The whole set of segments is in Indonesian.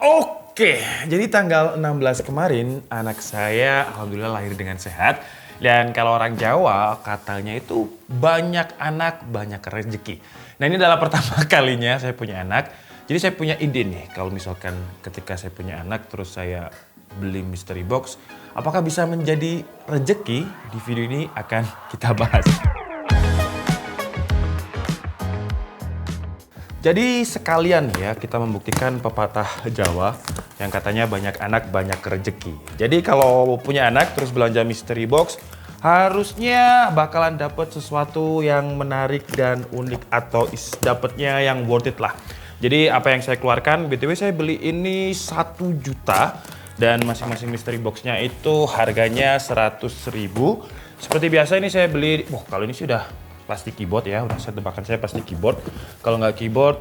Oke, jadi tanggal 16 kemarin anak saya alhamdulillah lahir dengan sehat. Dan kalau orang Jawa katanya itu banyak anak, banyak rezeki. Nah ini adalah pertama kalinya saya punya anak. Jadi saya punya ide nih, kalau misalkan ketika saya punya anak terus saya beli mystery box, apakah bisa menjadi rezeki? Di video ini akan kita bahas. Jadi sekalian ya kita membuktikan pepatah Jawa yang katanya banyak anak banyak rezeki. Jadi kalau punya anak terus belanja mystery box harusnya bakalan dapet sesuatu yang menarik dan unik atau dapetnya yang worth it lah. Jadi apa yang saya keluarkan, BTW saya beli ini 1 juta dan masing-masing mystery boxnya itu harganya 100.000. Seperti biasa ini saya beli, kalau ini sih udah plastik keyboard ya, udah saya tebakan saya pasti keyboard. Kalau nggak keyboard,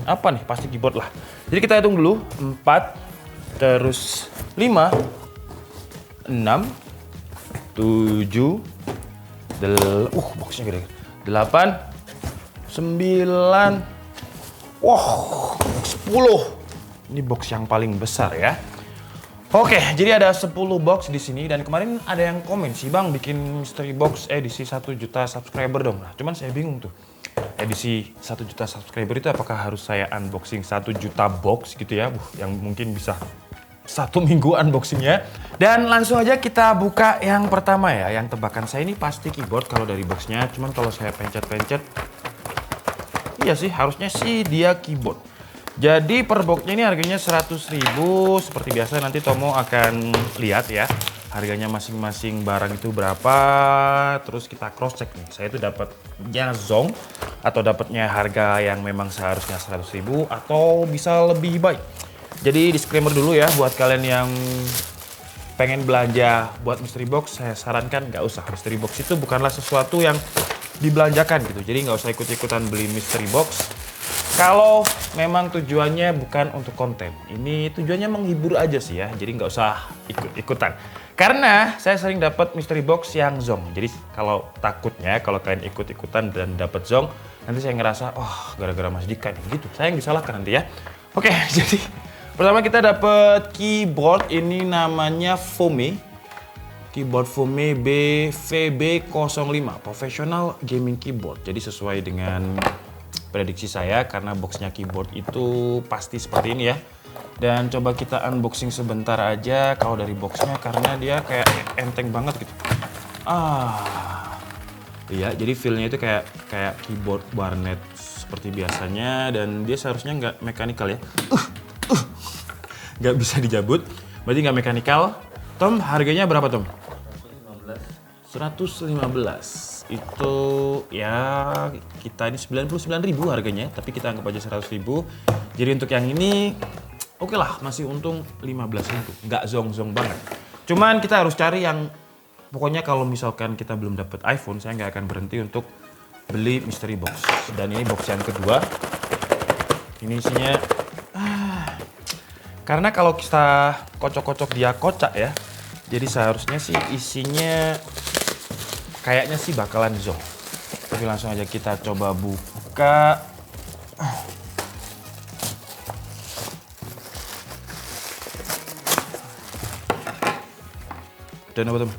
apa nih? Pasti keyboard lah. Jadi kita hitung dulu, 4, terus 5, 6, 7, boxnya gede. 8, 9, 10. Ini box yang paling besar ya. Oke, jadi ada 10 box di sini dan kemarin ada yang komen sih, Bang, bikin mystery box edisi 1 juta subscriber dong. Nah, cuman saya bingung tuh. Edisi 1 juta subscriber itu apakah harus saya unboxing 1 juta box gitu ya? Yang mungkin bisa 1 minggu unboxingnya. Dan langsung aja kita buka yang pertama ya. Yang tebakan saya ini pasti keyboard kalau dari boxnya. Cuman kalau saya pencet-pencet, iya sih harusnya sih dia keyboard. Jadi per boxnya ini harganya 100.000. Seperti biasa nanti Tomo akan lihat ya harganya masing-masing barang itu berapa. Terus kita cross check nih. Saya itu dapatnya zong atau dapatnya harga yang memang seharusnya 100.000 atau bisa lebih baik. Jadi disclaimer dulu ya buat kalian yang pengen belanja buat mystery box, saya sarankan nggak usah. Mystery box itu bukanlah sesuatu yang dibelanjakan gitu. Jadi nggak usah ikut-ikutan beli mystery box. Kalau memang tujuannya bukan untuk konten, ini tujuannya menghibur aja sih ya, jadi nggak usah ikut-ikutan. Karena saya sering dapat mystery box yang zong, jadi kalau takutnya kalau kalian ikut-ikutan dan dapat zong, nanti saya ngerasa, gara-gara Mas Dika nih, gitu. Saya yang disalahkan nanti ya. Oke, jadi pertama kita dapat keyboard, ini namanya Fome. Keyboard Fome BVB05, Professional Gaming Keyboard. Jadi sesuai dengan prediksi saya karena boxnya keyboard itu pasti seperti ini ya. Dan coba kita unboxing sebentar aja kalau dari boxnya karena dia kayak enteng banget gitu. Iya, jadi feel-nya itu kayak keyboard Barnet seperti biasanya dan dia seharusnya nggak mekanikal ya. Nggak bisa dijabut, berarti nggak mekanikal. Tom, harganya berapa Tom? 115. Itu ya kita ini 99.000 harganya, tapi kita anggap aja 100.000. Jadi untuk yang ini oke lah, masih untung 15.000, nggak zong-zong banget. Cuman kita harus cari yang pokoknya kalau misalkan kita belum dapat iPhone, saya nggak akan berhenti untuk beli mystery box. Dan ini box yang kedua. Ini isinya karena kalau kita kocok-kocok dia kocak ya. Jadi seharusnya sih isinya kayaknya sih bakalan zong. Tapi langsung aja kita coba buka. Dan apa tuh?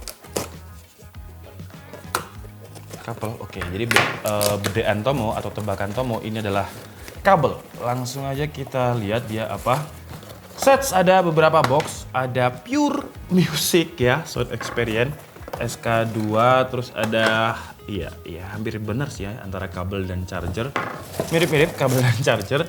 Kabel. Oke, jadi bedaan Tomo atau tebakan Tomo ini adalah kabel. Langsung aja kita lihat dia apa. Sets ada beberapa box, ada Pure Music ya, Sound Experience. SK2, terus ada, iya hampir benar sih ya antara kabel dan charger. Mirip-mirip kabel dan charger.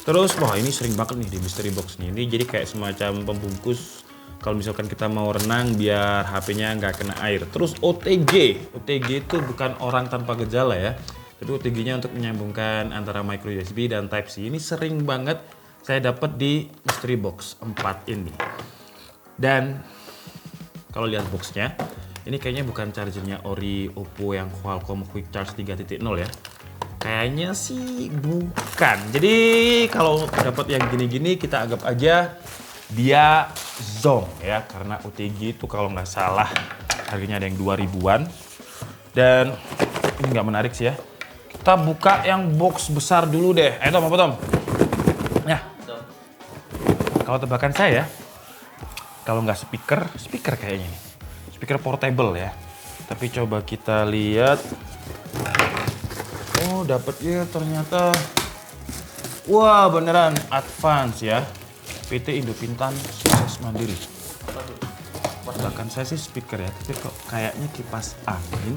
Terus, ini sering banget nih di mystery box nih. Ini jadi kayak semacam pembungkus kalau misalkan kita mau renang biar HP-nya nggak kena air. Terus OTG. OTG itu bukan orang tanpa gejala ya. Tapi OTG-nya untuk menyambungkan antara micro USB dan Type-C. Ini sering banget saya dapat di mystery box 4 ini. Dan kalau lihat boxnya, ini kayaknya bukan chargernya ori Oppo yang Qualcomm Quick Charge 3.0 ya. Kayaknya sih bukan. Jadi kalau dapat yang gini-gini kita anggap aja dia zong ya. Karena OTG itu kalau nggak salah harganya ada yang 2000-an. Dan ini nggak menarik sih ya. Kita buka yang box besar dulu deh. Tom, apa Tom? Ya. Kalau tebakan saya, kalau nggak speaker kayaknya nih. Speaker portable ya. Tapi coba kita lihat. Oh, dapetnya ternyata. Wah, beneran advance ya. PT Indopintan Sukses Mandiri. Tebakan saya sih speaker ya, tapi kok kayaknya kipas angin.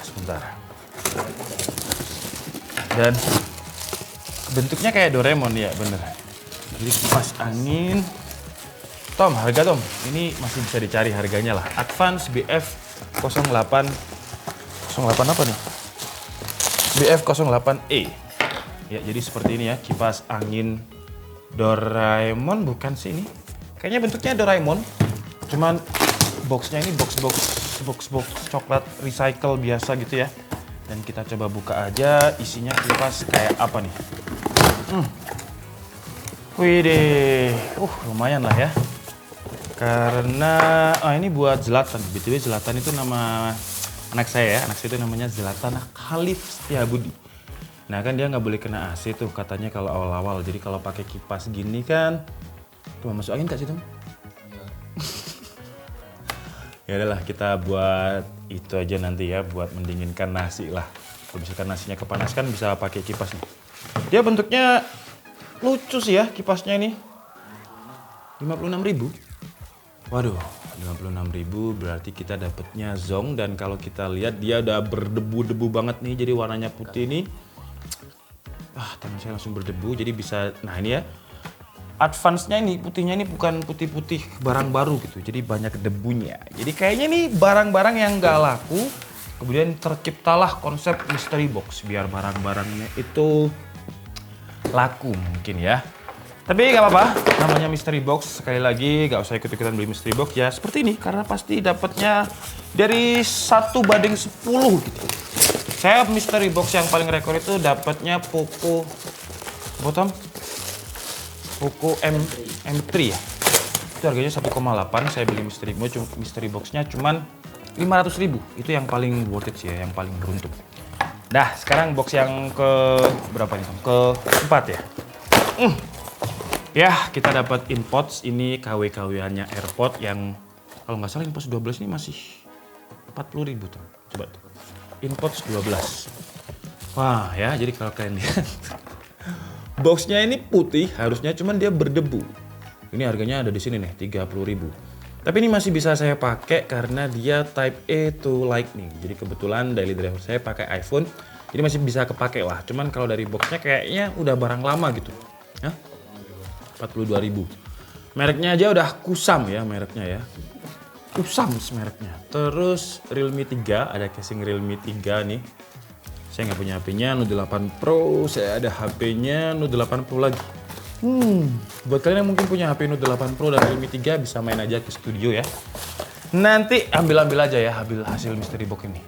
Sebentar. Dan bentuknya kayak Doraemon ya, bener. Jadi kipas angin. Tom, harga Tom, ini masih bisa dicari harganya lah. Advance BF 08 apa nih? BF 08E. Ya, jadi seperti ini ya, kipas angin Doraemon bukan sih ini? Kayaknya bentuknya Doraemon. Cuman boxnya ini box coklat recycle biasa gitu ya. Dan kita coba buka aja isinya kipas kayak apa nih. Widih, lumayan lah ya. Karena, ini buat Zlatan. BTW Zlatan itu nama anak saya ya. Anak saya itu namanya Zlatan Khalif Setiabudi. Nah kan dia nggak boleh kena AC tuh katanya kalau awal-awal. Jadi kalau pakai kipas gini kan, tuh masuk angin kak situ. Ya udahlah kita buat itu aja nanti ya, buat mendinginkan nasi lah. Kalau misalkan nasinya kepanaskan bisa pakai kipas nih. Dia bentuknya lucu sih ya kipasnya ini. 56.000. Waduh, 56.000 berarti kita dapatnya zong, dan kalau kita lihat dia udah berdebu-debu banget nih, jadi warnanya putih nih. Tangan saya langsung berdebu, jadi bisa, nah ini ya. Advance-nya ini, putihnya ini bukan putih-putih barang baru gitu, jadi banyak debunya. Jadi kayaknya nih barang-barang yang nggak laku, kemudian terciptalah konsep mystery box, biar barang-barangnya itu laku mungkin ya. Tapi nggak apa-apa, namanya mystery box, sekali lagi nggak usah ikut-ikutan beli mystery box ya seperti ini, karena pasti dapatnya dari 1/10 gitu. Saya mystery box yang paling rekor itu dapatnya Poco M3 ya. Itu harganya 1,8, saya beli mystery boxnya cuman 500.000. Itu yang paling worth it sih ya, yang paling beruntung. Nah, sekarang box yang ke berapa nih, Tom? Keempat ya. Ya, kita dapat InPods, ini KW-KW-nya AirPod yang kalau nggak salah InPods 12 ini masih 40.000 Tom. Coba tuh. InPods 12. Wah, ya, jadi kalau kalian lihat boxnya ini putih harusnya, cuman dia berdebu. Ini harganya ada di sini nih, 30.000. Tapi ini masih bisa saya pakai karena dia Type A to Lightning. Jadi kebetulan daily driver saya pakai iPhone, jadi masih bisa kepake lah. Cuman kalau dari boxnya kayaknya udah barang lama gitu. 42.000. Mereknya aja udah kusam ya mereknya ya. Kusam mereknya. Terus Realme 3, ada casing Realme 3 nih. Saya nggak punya HP-nya, Note 8 Pro. Saya ada HP-nya Note 8 Pro lagi. Buat kalian yang mungkin punya HP Note 8 Pro dan Realme 3 bisa main aja ke studio ya. Nanti ambil aja ya hasil mystery box ini.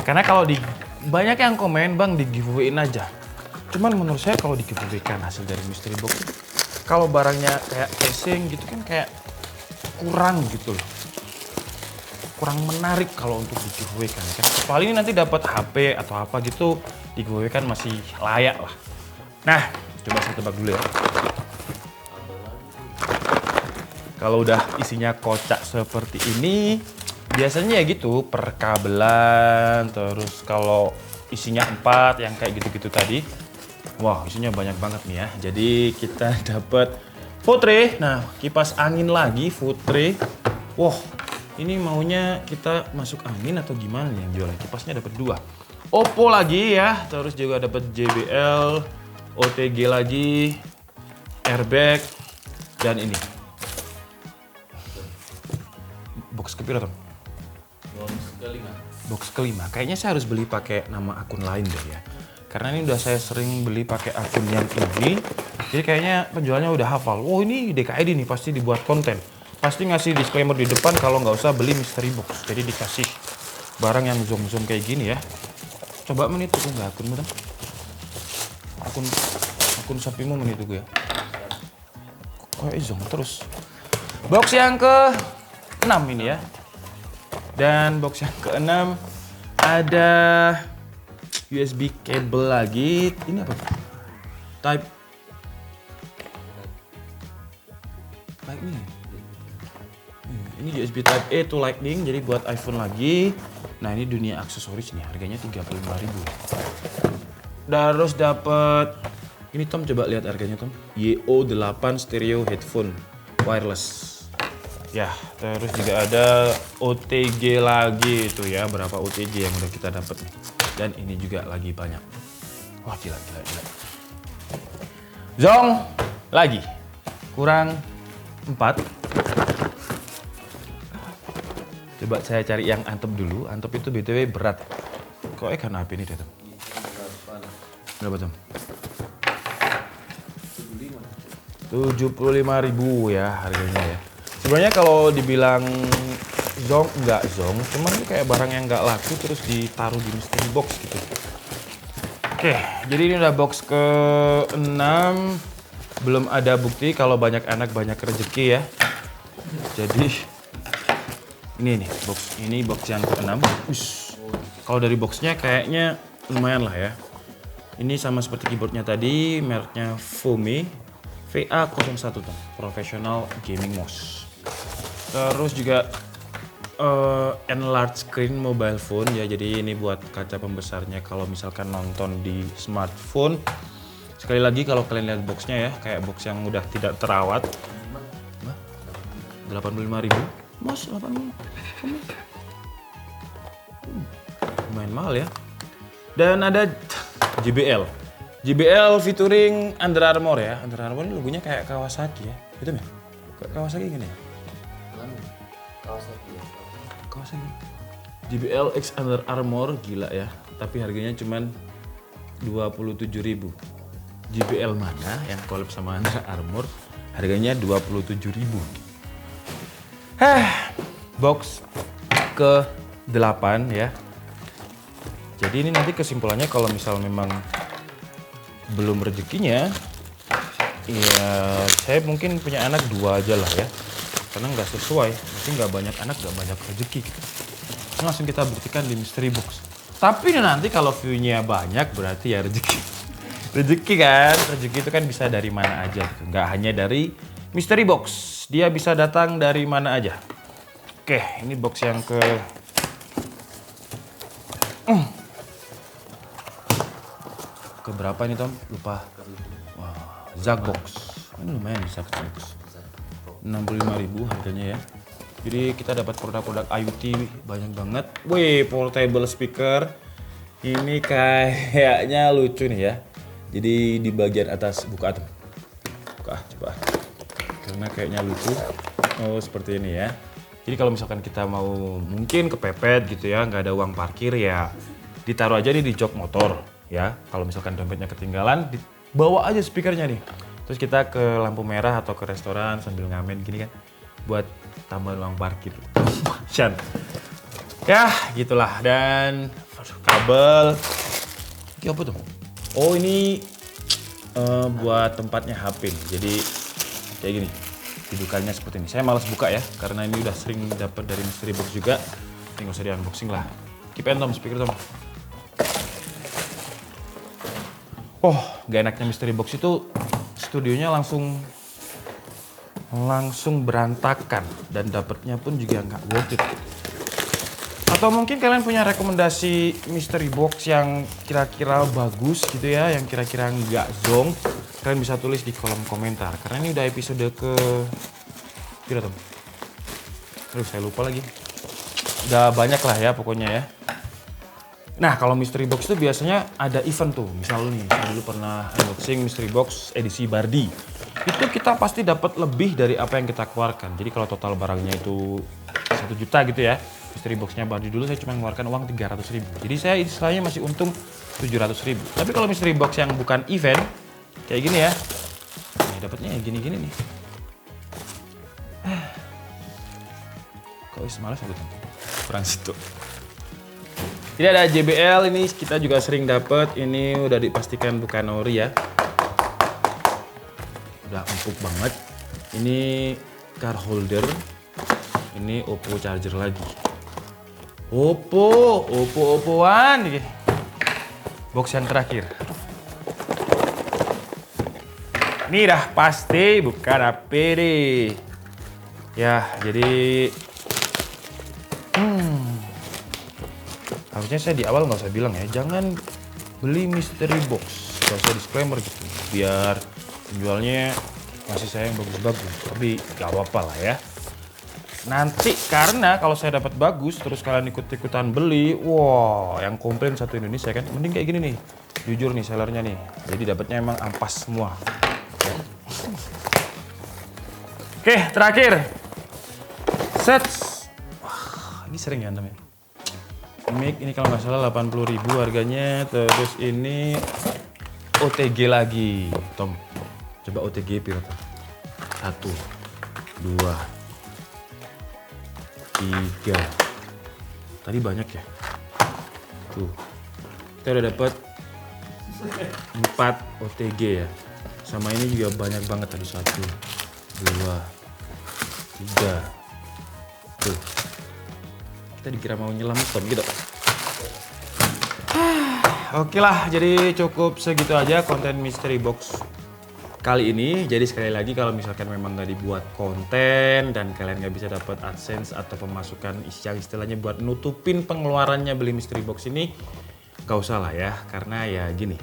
Karena kalau banyak yang komen, Bang, di giveaway-in aja. Cuman menurut saya kalau di giveaway-kan hasil dari mystery box itu, kalau barangnya kayak casing gitu kan kayak kurang gitu loh. Kurang menarik kalau untuk di giveaway kan. Kecuali ini nanti dapat HP atau apa gitu, di giveaway kan masih layak lah. Nah, coba saya tebak dulu ya. Kalau udah isinya kocak seperti ini, biasanya ya gitu, perkabelan, terus kalau isinya 4 yang kayak gitu-gitu tadi. Wah, isinya banyak banget nih ya. Jadi kita dapat Footre. Nah, kipas angin lagi Footre. Wah, ini maunya kita masuk angin atau gimana nih yang jualnya? Kipasnya dapat 2. Oppo lagi ya. Terus juga dapat JBL, OTG lagi, airbag, dan ini. Box kepira, Tom? Box kelima. Kayaknya saya harus beli pakai nama akun lain deh ya. Karena ini udah saya sering beli pakai akun yang ini. Jadi kayaknya penjualnya udah hafal. Oh, ini DKID nih, pasti dibuat konten. Pasti ngasih disclaimer di depan kalau nggak usah beli mystery box. Jadi dikasih barang yang zoom-zoom kayak gini ya. Coba menit itu nggak akunmu, Tom? Akun sapimu menit itu ya. Kok zoom terus. Box yang ke-6 ini ya. Dan box yang ke-6 ada USB kabel lagi. Ini apa? Lightning. Ini USB Type A to Lightning, jadi buat iPhone lagi. Nah ini dunia aksesoris nih, harganya 35.000. Terus dapat ini Tom, coba lihat harganya Tom. YO8 stereo headphone wireless. Ya, terus juga ada OTG lagi itu ya, berapa OTG yang udah kita dapat nih. Dan ini juga lagi banyak. Wah gila. Zong lagi kurang 4. Coba saya cari yang Antep dulu. Antep itu BTW berat. Kok ikan api ini deh Tom? Berapa Tom? 75.000 ya harganya ya. Sebenarnya kalau dibilang zong, enggak zong, cuman ini kayak barang yang nggak laku terus ditaruh di mystery box gitu. Oke, jadi ini udah box ke-6. Belum ada bukti kalau banyak anak banyak rezeki ya. Jadi ini nih box yang ke-6. Kalau dari boxnya kayaknya lumayan lah ya. Ini sama seperti keyboardnya tadi, mereknya Fome VA01 tuh, professional gaming mouse. Terus juga enlarged screen mobile phone ya, jadi ini buat kaca pembesarnya kalau misalkan nonton di smartphone. Sekali lagi kalau kalian lihat boxnya ya, kayak box yang udah tidak terawat. 85.000, mas 85. Lumayan mahal ya. Dan ada JBL featuring Under Armour ya. Under Armour ini logonya kayak Kawasaki ya. Itu ya? Kayak Kawasaki gini ya? Kawasaki. JBL X Under Armour gila ya. Tapi harganya cuman 27.000. JBL mana yang collab sama Under Armour harganya 27.000. Box ke-8 ya. Jadi ini nanti kesimpulannya kalau misal memang belum rezekinya, ya saya mungkin punya anak 2 aja lah ya. Karena nggak sesuai, mungkin nggak banyak anak, nggak banyak rezeki. Langsung kita buktikan di mystery box. Tapi nanti kalau view-nya banyak berarti ya rezeki. Rezeki kan, rezeki itu kan bisa dari mana aja gitu. Nggak hanya dari mystery box, dia bisa datang dari mana aja. Oke, ini box yang keberapa ini Tom? Lupa. Wah, Zagbox. Ini lumayan bisa Zagbox. 65.000 harganya ya. Jadi kita dapat produk-produk IoT banyak banget. Wih, portable speaker. Ini kayaknya lucu nih ya. Jadi di bagian atas buka Tom. Buka, coba. Karena kayaknya lucu. Oh, seperti ini ya. Jadi kalau misalkan kita mau mungkin kepepet gitu ya, nggak ada uang parkir ya, ditaruh aja nih di jok motor ya. Kalau misalkan dompetnya ketinggalan, bawa aja speakernya nih. Terus kita ke lampu merah atau ke restoran sambil ngamen gini kan, buat tambahan uang parkir. Shan. Ya gitulah. Dan kabel. Ini apa tuh? Oh ini buat tempatnya HP nih. Jadi kayak gini. Dudukannya seperti ini. Saya malas buka ya, karena ini udah sering dapat dari mystery box juga. Ini nggak usah di unboxing lah. Keep in Tom, speaker Tom. Oh, gak enaknya mystery box itu studionya langsung berantakan dan dapetnya pun juga nggak worth it. Atau mungkin kalian punya rekomendasi mystery box yang kira-kira bagus gitu ya, yang kira-kira nggak zong. Kalian bisa tulis di kolom komentar. Karena ini udah episode ke... Kira Tom? Aduh, saya lupa lagi. Udah banyak lah ya pokoknya ya. Nah, kalau mystery box itu biasanya ada event tuh. Misal nih, saya dulu pernah unboxing mystery box edisi Bardi. Itu kita pasti dapat lebih dari apa yang kita keluarkan. Jadi kalau total barangnya itu 1 juta gitu ya. Mystery boxnya Bardi dulu saya cuma mengeluarkan uang 300.000. Jadi saya istilahnya masih untung 700.000. Tapi kalau mystery box yang bukan event, kayak gini ya. Nih, dapatnya gini-gini nih. Kok malas aku tuh? Kurang situ. Jadi ada JBL ini kita juga sering dapat. Ini udah dipastikan bukan ori ya. Udah empuk banget. Ini car holder. Ini Oppo charger lagi. Oppo-an nih. Box yang terakhir. Ini dah pasti bukan HP deh. Ya, jadi harusnya saya di awal nggak usah bilang ya, jangan beli mystery box. Gak usah disclaimer gitu, biar penjualnya masih saya yang bagus-bagus. Tapi gak apa-apa lah ya. Nanti karena kalau saya dapat bagus, terus kalian ikut-ikutan beli, wow, yang komplain satu Indonesia kan, mending kayak gini nih. Jujur nih sellernya nih, jadi dapatnya emang ampas semua. Oke, terakhir. Sets. Wah, ini sering ya namanya. Mic ini kalau nggak salah 80.000 harganya. Terus ini OTG lagi. Tom, coba OTG piro? 1, 2, 3. Tadi banyak ya. Tuh, kita udah dapat 4 OTG ya. Sama ini juga banyak banget tadi. 1, 2, 3. Tuh, kita dikira mau nyelam Tom gitu. Oke lah, jadi cukup segitu aja konten mystery box kali ini. Jadi sekali lagi kalau misalkan memang nggak dibuat konten dan kalian nggak bisa dapat AdSense atau pemasukan yang istilahnya buat nutupin pengeluarannya beli mystery box ini, gak usah lah ya, karena ya gini,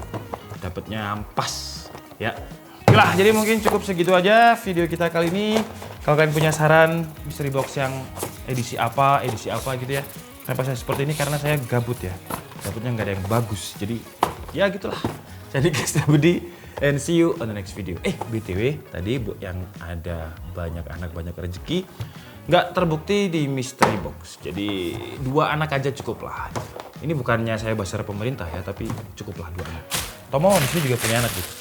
dapatnya ampas ya. Oke lah, jadi mungkin cukup segitu aja video kita kali ini. Kalau kalian punya saran mystery box yang edisi apa gitu ya, kenapa saya seperti ini, karena saya gabut ya, gabutnya nggak ada yang bagus, jadi ya gitulah. Jadi guys, Budi, and see you on the next video. BTW tadi yang ada banyak anak banyak rezeki nggak terbukti di mystery box, jadi 2 anak aja cukup lah. Ini bukannya saya basar pemerintah ya, tapi cukuplah 2 anak. Tomo di sini juga punya anak gitu.